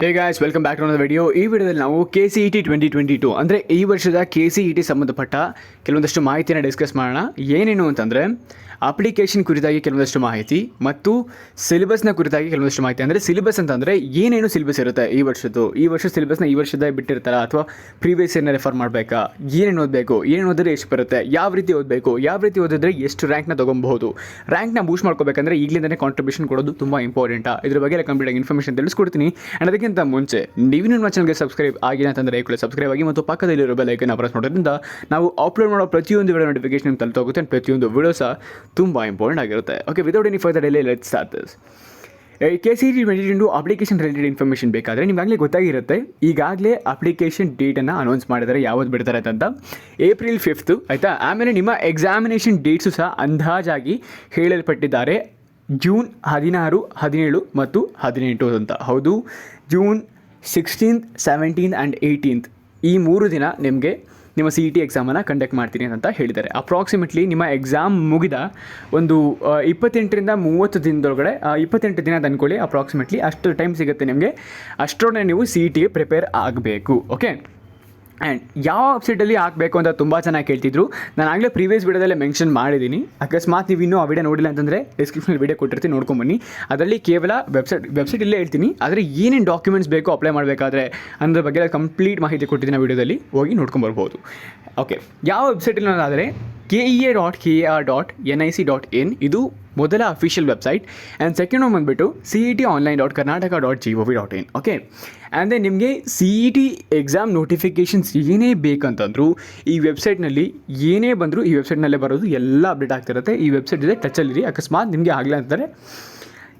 Hey guys, welcome back to another video. ಈ ವಿಡಿಯೋದಲ್ಲಿ ನಾವು KCET 2022 ಅಂದರೆ ಈ ವರ್ಷದ KCET ಸಂಬಂಧಪಟ್ಟ ಕೆಲವೊಂದಷ್ಟು ಮಾಹಿತಿಯನ್ನು ಡಿಸ್ಕಸ್ ಮಾಡೋಣ. ಏನೇನು ಅಂತಂದರೆ ಅಪ್ಲಿಕೇಶನ್ ಕುರಿತಾಗಿ ಕೆಲವೊಂದಷ್ಟು ಮಾಹಿತಿ ಮತ್ತು ಸಿಲೆಬಸ್ನ ಕುರಿತಾಗಿ ಕೆಲವೊಂದಷ್ಟು ಮಾಹಿತಿ. ಅಂದರೆ ಸಿಲೆಬಸ್ ಅಂತಂದರೆ ಏನೇನು ಸಿಲೆಬಸ್ ಇರುತ್ತೆ ಈ ವರ್ಷ ಸಿಲೆಬಸ್ನ ಈ ವರ್ಷದ ಬಿಟ್ಟಿರ್ತಾರ ಅಥವಾ ಪ್ರೀವಿಯಸ್ ಇಯರ್ನ ರೆಫರ್ ಮಾಡಬೇಕಾ, ಏನೇನು ಓದಬೇಕು, ಏನೇನು ಓದಿದ್ರೆ ಎಷ್ಟು ಬರುತ್ತೆ, ಯಾವ ರೀತಿ ಓದಬೇಕು, ಯಾವ ರೀತಿ ಓದಿದ್ರೆ ಎಷ್ಟು ರ್ಯಾಂಕ್ನ ತೊಗೊಬಹುದು, ರ್ಯಾಂಕ್ನ ಬೂಸ್ಟ್ ಮಾಡ್ಕೋಬೇಕಂದ್ರೆ ಈಗಲಿಂದನೇ ಕಾಂಟ್ರಿಬ್ಯೂಷನ್ ಕೊಡೋದು ತುಂಬ ಇಂಪಾರ್ಟೆಂಟಾ. ಇದ್ರ ಬಗ್ಗೆ ಎಲ್ಲ ಕಂಪ್ಲೀಟ್ ಇನ್ಫಾರ್ಮೇಷನ್ ತಿಳಿಸ್ಕೊಡ್ತೀನಿ. ಆ್ಯಂಡ್ ಅದಕ್ಕಿಂತ ಮುಂಚೆ ನೀವು ನಮ್ಮ ಚಾನಲ್ಗೆ ಸಬ್ಸ್ಕ್ರೈಬ್ ಆಗಿಲ್ಲ ಅಂತಂದರೆ ಕೂಡ ಸಬ್ಸ್ಕ್ರೈಬ್ ಆಗಿ ಮತ್ತು ಪಕ್ಕದಲ್ಲಿರೋ ಬೆಲ್ ಐಕನ್ ಪ್ರೆಸ್ ಮಾಡೋದ್ರಿಂದ ನಾವು ಅಪ್ಲೋಡ್ ಮಾಡೋ ಪ್ರತಿಯೊಂದು ವಿಡಿಯೋ ನೋಟಿಫಿಕೇಶನ್ ತಲುಪೋಗುತ್ತೆ. ಆ್ಯಂಡ್ ಪ್ರತಿಯೊಂದು ವಿಡಿಯೋ ಸಹ ತುಂಬ ಇಂಪಾರ್ಟೆಂಟ್ ಆಗಿರುತ್ತೆ. Okay, without any further delay let's start this. KCET 2022 application related information ಬೇಕಾದರೆ ನಿಮಗಾಗಲೇ ಗೊತ್ತಾಗಿರುತ್ತೆ. ಈಗಾಗಲೇ ಅಪ್ಲಿಕೇಶನ್ ಡೇಟನ್ನು ಅನೌನ್ಸ್ ಮಾಡಿದ್ದಾರೆ, ಯಾವತ್ತು ಬಿಡ್ತಾರೆ ಅಂತ. April 5 ಆಯಿತಾ. ಆಮೇಲೆ ನಿಮ್ಮ ಎಕ್ಸಾಮಿನೇಷನ್ ಡೇಟ್ಸು ಸಹ ಅಂದಾಜಾಗಿ ಹೇಳಲ್ಪಟ್ಟಿದ್ದಾರೆ. June 16, 17 ಮತ್ತು 18 ಅಂತ. ಹೌದು, June 16th, 17th and 18th ಈ 3 ದಿನ ನಿಮಗೆ ನಿಮ್ಮ CET ಎಕ್ಸಾಮನ್ನು ಕಂಡಕ್ಟ್ ಮಾಡ್ತೀನಿ ಅಂತ ಹೇಳಿದ್ದಾರೆ. ಅಪ್ರಾಕ್ಸಿಮೇಟ್ಲಿ ನಿಮ್ಮ ಎಕ್ಸಾಮ್ ಮುಗಿದ ಒಂದು 28ರಿಂದ 30 ದಿನದೊಳಗಡೆ, 28 ದಿನ ಅಂದ್ಕೊಳ್ಳಿ ಅಪ್ರಾಕ್ಸಿಮೇಟ್ಲಿ, ಅಷ್ಟು ಟೈಮ್ ಸಿಗುತ್ತೆ ನಿಮಗೆ. ಅಷ್ಟರೊಳಗೆ ನೀವು CETಗೆ ಪ್ರಿಪೇರ್ ಆಗಬೇಕು. ಓಕೆ, ಆ್ಯಂಡ್ ಯಾವ ವೆಬ್ಸೈಟಲ್ಲಿ ಹಾಕಬೇಕು ಅಂತ ತುಂಬ ಚೆನ್ನಾಗಿ ಕೇಳ್ತಿದ್ರು. ನಾನು ಆಗಲೇ ಪ್ರೀವಿಯಸ್ ವಿಡಿಯೋದಲ್ಲೇ ಮೆನ್ಷನ್ ಮಾಡಿದ್ದೀನಿ. ಅಕಸ್ಮಾತ್ ನೀವು ಇನ್ನೂ ಆ ವಿಡಿಯೋ ನೋಡಿಲ್ಲ ಅಂತಂದರೆ ಡಿಸ್ಕ್ರಿಪ್ಷನಲ್ಲಿ ವಿಡಿಯೋ ಕೊಟ್ಟಿರ್ತೀನಿ, ನೋಡ್ಕೊಂಬನ್ನಿ. ಅದರಲ್ಲಿ ಕೇವಲ ವೆಬ್ಸೈಟ್ ಇಲ್ಲೇ ಹೇಳ್ತೀನಿ, ಆದರೆ ಏನೇನು ಡಾಕ್ಯುಮೆಂಟ್ಸ್ ಬೇಕು ಅಪ್ಲೈ ಮಾಡಬೇಕಾದ್ರೆ ಅನ್ನೋದ್ರ ಬಗ್ಗೆ ಕಂಪ್ಲೀಟ್ ಮಾಹಿತಿ ಕೊಟ್ಟಿದ್ದೀನಿ ವಿಡಿಯೋದಲ್ಲಿ, ಹೋಗಿ ನೋಡ್ಕೊಂಬರ್ಬೋದು. ಓಕೆ, ಯಾವ ವೆಬ್ಸೈಟಲ್ಲಿ ಅನ್ನೋದಾದರೆ KEA.KAR.NIC.in ಇದು ಮೊದಲ official website. And second one ಬಂದುಬಿಟ್ಟು CET.online.karnataka.gov.in. ಓಕೆ, ಆ್ಯಂಡ್ ದೆನ್ ನಿಮಗೆ CET ಎಕ್ಸಾಮ್ ನೋಟಿಫಿಕೇಷನ್ಸ್ ಏನೇ ಬೇಕಂತಂದರೂ ಈ ವೆಬ್ಸೈಟ್ನಲ್ಲಿ ಏನೇ ಬಂದರೂ ಈ ವೆಬ್ಸೈಟ್ನಲ್ಲೇ ಬರೋದು, ಎಲ್ಲ ಅಪ್ಡೇಟ್ ಆಗ್ತಿರುತ್ತೆ. ಈ ವೆಬ್ಸೈಟ್ ಇದೆ, ಟಚಲ್ಲಿರಿ. ಅಕಸ್ಮಾತ್ ನಿಮಗೆ ಆಗಲ್ಲ ಅಂತಂದರೆ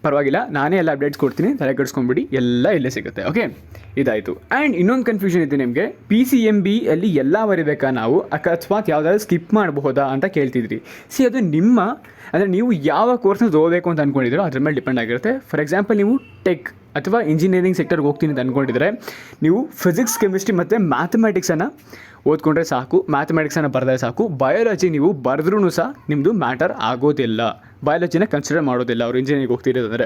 ಪರವಾಗಿಲ್ಲ, ನಾನೇ ಎಲ್ಲ ಅಪ್ಡೇಟ್ಸ್ ಕೊಡ್ತೀನಿ, ತಲೆ ಕೆಡಿಸ್ಕೊಂಬಿಡಿ, ಎಲ್ಲ ಇಲ್ಲೇ ಸಿಗುತ್ತೆ. ಓಕೆ, ಇದಾಯಿತು. ಆ್ಯಂಡ್ ಇನ್ನೊಂದು ಕನ್ಫ್ಯೂಷನ್ ಇದೆ ನಿಮಗೆ, PCMB ಅಲ್ಲಿ ಎಲ್ಲ ಬರೀಬೇಕಾ ನಾವು, ಅಕಸ್ಮಾತ್ ಯಾವುದಾದ್ರು ಸ್ಕಿಪ್ ಮಾಡಬಹುದಾ ಅಂತ ಕೇಳ್ತಿದ್ರಿ. ಅದು ನಿಮ್ಮ, ಅಂದರೆ ನೀವು ಯಾವ ಕೋರ್ಸ್ನ ತೊಗೋಬೇಕು ಅಂತ ಅಂದ್ಕೊಂಡಿದ್ದೀರೋ ಅದ್ರ ಮೇಲೆ ಡಿಪೆಂಡ್ ಆಗಿರುತ್ತೆ. ಫಾರ್ ಎಕ್ಸಾಂಪಲ್, ನೀವು ಟೆಕ್ ಅಥವಾ ಇಂಜಿನಿಯರಿಂಗ್ ಸೆಕ್ಟರ್ಗೆ ಹೋಗ್ತೀನಿ ಅಂತ ಅಂದ್ಕೊಂಡಿದ್ರೆ ನೀವು ಫಿಸಿಕ್ಸ್, ಕೆಮಿಸ್ಟ್ರಿ ಮತ್ತು ಮ್ಯಾಥಮೆಟಿಕ್ಸನ್ನು ಓದ್ಕೊಂಡ್ರೆ ಸಾಕು, ಮ್ಯಾಥಮೆಟಿಕ್ಸನ್ನು ಬರೆದ್ರೆ ಸಾಕು. ಬಯಾಲಜಿ ನೀವು ಬರೆದ್ರೂ ಸಹ ನಿಮ್ಮದು ಮ್ಯಾಟರ್ ಆಗೋದಿಲ್ಲ, ಬಯಾಲಜಿನ ಕನ್ಸಿಡರ್ ಮಾಡೋದಿಲ್ಲ ಅವರು ಇಂಜಿನಿಯರಿಂಗ್ ಹೋಗ್ತಿರೋದಂದರೆ.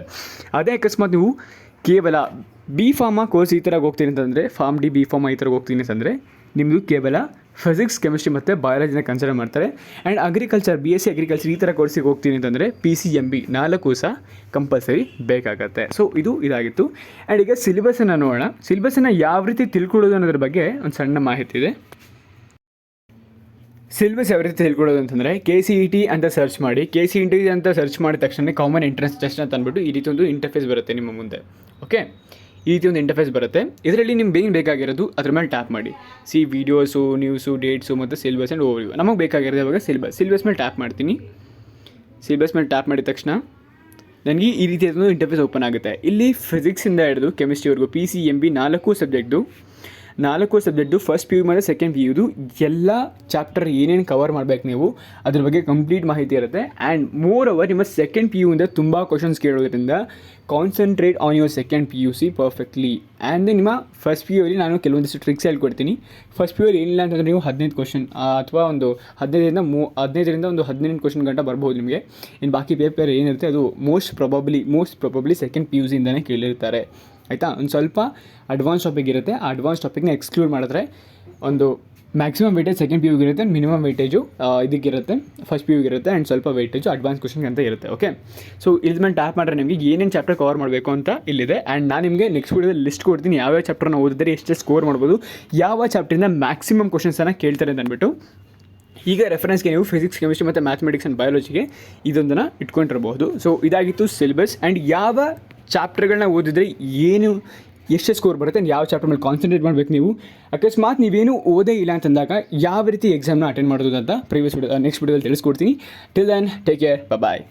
ಅದೇ ಅಕಸ್ಮಾತ್ ನೀವು ಕೇವಲ B.Pharma ಕೋರ್ಸ್ ಈ ಥರ ಹೋಗ್ತೀನಿ ಅಂತಂದರೆ, ಫಾರ್ಮ್ ಡಿ B.Pharma ಈ ಥರ ಹೋಗ್ತೀನಿ ಅಂತಂದರೆ ನಿಮ್ಮದು ಕೇವಲ ಫಿಸಿಕ್ಸ್, ಕೆಮಿಸ್ಟ್ರಿ ಮತ್ತು ಬಯಾಲಜಿನ ಕನ್ಸಿಡರ್ ಮಾಡ್ತಾರೆ. ಆ್ಯಂಡ್ ಅಗ್ರಿಕಲ್ಚರ್, BSc ಅಗ್ರಿಕಲ್ಚರ್ ಈ ಥರ ಕೋರ್ಸಿಗೆ ಹೋಗ್ತೀನಿ ಅಂತಂದರೆ PCMB 4 ಸಹ ಕಂಪಲ್ಸರಿ ಬೇಕಾಗತ್ತೆ. ಸೊ ಇದಾಗಿತ್ತು. ಆ್ಯಂಡ್ ಈಗ ಸಿಲೆಬಸನ್ನು ನೋಡೋಣ. ಸಿಲೆಬಸನ್ನು ಯಾವ ರೀತಿ ತಿಳ್ಕೊಳ್ಳೋದು ಅನ್ನೋದ್ರ ಬಗ್ಗೆ ಒಂದು ಸಣ್ಣ ಮಾಹಿತಿ ಇದೆ. ಸಿಲೆಬಸ್ ಯಾವ ರೀತಿ ತಿಳ್ಕೊಳ್ಳೋದು ಅಂತಂದರೆ, KCET ಅಂತ ಸರ್ಚ್ ಮಾಡಿ. KCET ಅಂತ ಸರ್ಚ್ ಮಾಡಿದ ತಕ್ಷಣ ಕಾಮನ್ ಎಂಟ್ರೆನ್ಸ್ ಟೆಸ್ಟ್ ಅಂತ ಅಂದ್ಬಿಟ್ಟು ಈ ರೀತಿ ಒಂದು ಇಂಟರ್ಫೇಸ್ ಬರುತ್ತೆ ನಿಮ್ಮ ಮುಂದೆ. ಓಕೆ, ಈ ರೀತಿ ಒಂದು ಇಂಟರ್ಫೇಸ್ ಬರುತ್ತೆ. ಇದರಲ್ಲಿ ನಿಮ್ಗೆ ಏನು ಬೇಕಾಗಿರೋದು ಅದ್ರ ಮೇಲೆ ಟ್ಯಾಪ್ ಮಾಡಿ. ವೀಡಿಯೋಸು, ನ್ಯೂಸು, ಡೇಟ್ಸು ಮತ್ತು ಸಿಲೆಬಸ್ ಆ್ಯಂಡ್ ಓವರ್ವ್ಯೂ. ನಮಗೆ ಬೇಕಾಗಿರೋದು ಇವಾಗ ಸಿಲೆಬಸ್ ಮೇಲೆ ಟ್ಯಾಪ್ ಮಾಡ್ತೀನಿ. ಸಿಲೆಬಸ್ ಮೇಲೆ ಟ್ಯಾಪ್ ಮಾಡಿದ ತಕ್ಷಣ ನನಗೆ ಈ ರೀತಿಯಾದ ಇಂಟರ್ಫೇಸ್ ಓಪನ್ ಆಗುತ್ತೆ. ಇಲ್ಲಿ ಫಿಸಿಕ್ಸಿಂದ ಹಿಡಿದು ಕೆಮಿಸ್ಟ್ರಿವರೆಗೂ PCMB 4 ಸಬ್ಜೆಕ್ಟು ಫಸ್ಟ್ PU ಮತ್ತು ಸೆಕೆಂಡ್ PUದು ಎಲ್ಲ ಚಾಪ್ಟರ್ ಏನೇನು ಕವರ್ ಮಾಡಬೇಕು ನೀವು ಅದ್ರ ಬಗ್ಗೆ ಕಂಪ್ಲೀಟ್ ಮಾಹಿತಿ ಇರುತ್ತೆ. ಆ್ಯಂಡ್ ಮೋರ್ ಓವರ್ ನಿಮ್ಮ ಸೆಕೆಂಡ್ PU ಇಂದ ತುಂಬ ಕ್ವಶನ್ಸ್ ಕೇಳೋದ್ರಿಂದ concentrate on your second PUC perfectly. And ನಿಮ್ಮ ಫಸ್ಟ್ PU ಅಲ್ಲಿ ನಾನು ಕೆಲವೊಂದಿಷ್ಟು ಟ್ರಿಕ್ಸ್ ಹೇಳ್ಕೊಡ್ತೀನಿ. ಫಸ್ಟ್ PU ಅಲ್ಲಿ ಏನಿಲ್ಲ ಅಂತಂದರೆ ನೀವು 15 ಕ್ವಶನ್ ಅಥವಾ ಒಂದು 15ರಿಂದ ಒಂದು 18 ಕ್ವಶನ್ ಗಂಟ ಬರ್ಬೋದು ನಿಮಗೆ. ಇನ್ನು ಬಾಕಿ ಪೇಪರ್ ಏನಿರುತ್ತೆ ಅದು ಮೋಸ್ಟ್ ಪ್ರಾಬಬ್ಲಿ ಸೆಕೆಂಡ್ PUC ಇಂದನೇ ಕೇಳಿರ್ತಾರೆ. ಆಯಿತಾ, ಒಂದು ಸ್ವಲ್ಪ ಅಡ್ವಾನ್ಸ್ ಟಾಪಿಕ್ ಇರುತ್ತೆ. ಆ ಅಡ್ವಾನ್ಸ್ ಟಾಪಿಕ್ನ ಎಕ್ಸ್ಕ್ಲೂಡ್ ಮಾಡಿದ್ರೆ ಒಂದು ಮ್ಯಾಕ್ಸಿಮಮ್ ವೇಟೇಜ್ ಸೆಕೆಂಡ್ PUಗೆ ಇರುತ್ತೆ, ಮಿನಿಮಮ್ ವೇಟೇಜು ಇದಕ್ಕಿರುತ್ತೆ ಫಸ್ಟ್ PUಗೆ ಇರುತ್ತೆ, ಆ್ಯಂಡ್ ಸ್ವಲ್ಪ ವೇಟೇಜು ಅಡ್ವಾನ್ಸ್ ಕ್ವಶನ್ಗೆ ಅಂತ ಇರುತ್ತೆ. ಓಕೆ, ಸೊ ಇದ್ರ ಮೇಲೆ ಟ್ಯಾಪ್ ಮಾಡಿದ್ರೆ ನಿಮಗೆ ಏನೇನು ಚಾಪ್ಟರ್ ಕವರ್ ಮಾಡಬೇಕು ಅಂತ ಇಲ್ಲಿದೆ. ಆ್ಯಂಡ್ ನಾನು ನಿಮಗೆ ನೆಕ್ಸ್ಟ್ ವಿಡಿಯೋದಲ್ಲಿ ಲಿಸ್ಟ್ ಕೊಡ್ತೀನಿ, ಯಾವ್ಯಾವ ಚಾಪ್ಟರ್ನ ಓದಿದ್ರೆ ಎಷ್ಟು ಸ್ಕೋರ್ ಮಾಡ್ಬೋದು, ಯಾವ ಚಾಪ್ಟರಿಂದ ಮ್ಯಾಕ್ಸಿಮಮ್ ಕ್ವಶನ್ಸನ್ನು ಕೇಳ್ತಾರೆ ಅಂತ ಅಂದ್ಬಿಟ್ಟು. ಈಗ ರೆಫರೆನ್ಸ್ಗೆ ನೀವು ಫಿಸಿಕ್ಸ್, ಕೆಮಿಸ್ಟ್ರಿ ಮತ್ತು ಮ್ಯಾಥಮೆಟಿಕ್ಸ್ ಆ್ಯಂಡ್ ಬಯಾಲಜಿಗೆ ಇದೊಂದನ್ನು ಇಟ್ಕೊಂಡಿರಬಹುದು. ಸೊ ಇದಾಗಿತ್ತು ಸಿಲೆಬಸ್. ಆ್ಯಂಡ್ ಯಾವ ಚಾಪ್ಟರ್ಗಳನ್ನ ಓದಿದ್ರೆ ಎಷ್ಟು ಸ್ಕೋರ್ ಬರುತ್ತೆ, ಯಾವ ಚಾಪ್ಟರ್ ಮೇಲೆ ಕಾನ್ಸಂಟ್ರೇಟ್ ಮಾಡಬೇಕು ನೀವು. ಅಕಸ್ಮಾತ್ ನೀವೇನು ಓದೇ ಇಲ್ಲ ಅಂತಂದಾಗ ಯಾವ ರೀತಿ ಎಕ್ಸಾಮ್ನ ಅಟೆಂಡ್ ಮಾಡೋದು ಅಂತ ನೆಕ್ಸ್ಟ್ ವಿಡಿಯೋದಲ್ಲಿ ತಿಳಿಸ್ಕೊಡ್ತೀನಿ. ಟಿಲ್ ದೆನ್ ಟೇಕ್ ಕೇರ್, ಬಾಯ್.